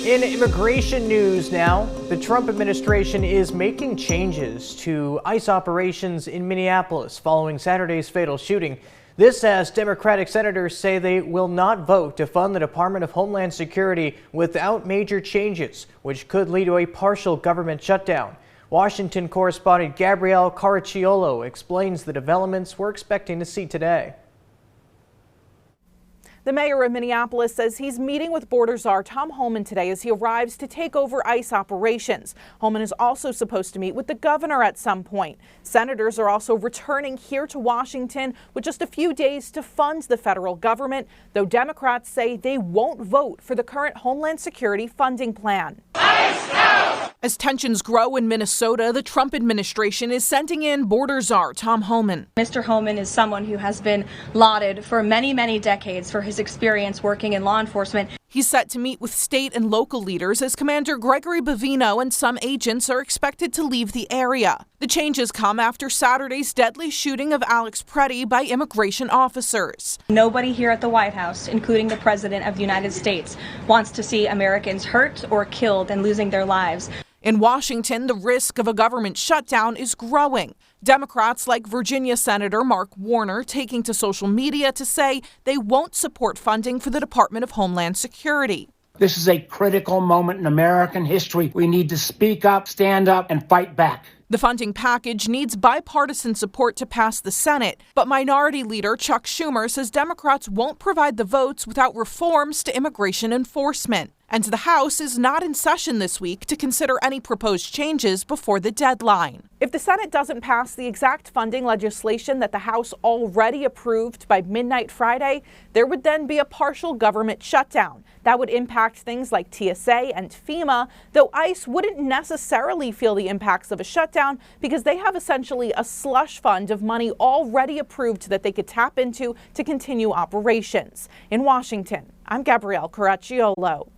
In immigration news now, the Trump administration is making changes to ICE operations in Minneapolis following Saturday's fatal shooting. This as Democratic senators say they will not vote to fund the Department of Homeland Security without major changes, which could lead to a partial government shutdown. Washington correspondent Gabrielle Caracciolo explains the developments we're expecting to see today. The mayor of Minneapolis says he's meeting with border czar Tom Homan today as he arrives to take over ICE operations. Homan is also supposed to meet with the governor at some point. Senators are also returning here to Washington with just a few days to fund the federal government, though Democrats say they won't vote for the current Homeland Security funding plan. As tensions grow in Minnesota, the Trump administration is sending in border czar Tom Homan. Mr. Homan is someone who has been lauded for many, many decades for his experience working in law enforcement. He's set to meet with state and local leaders as Commander Gregory Bovino and some agents are expected to leave the area. The changes come after Saturday's deadly shooting of Alex Preddy by immigration officers. Nobody here at the White House, including the President of the United States, wants to see Americans hurt or killed and losing their lives. In Washington, the risk of a government shutdown is growing. Democrats like Virginia Senator Mark Warner taking to social media to say they won't support funding for the Department of Homeland Security. This is a critical moment in American history. We need to speak up, stand up, and fight back. The funding package needs bipartisan support to pass the Senate, but Minority Leader Chuck Schumer says Democrats won't provide the votes without reforms to immigration enforcement. And the House is not in session this week to consider any proposed changes before the deadline. If the Senate doesn't pass the exact funding legislation that the House already approved by midnight Friday, there would then be a partial government shutdown. That would impact things like TSA and FEMA, though ICE wouldn't necessarily feel the impacts of a shutdown because they have essentially a slush fund of money already approved that they could tap into to continue operations. In Washington, I'm Gabrielle Caracciolo.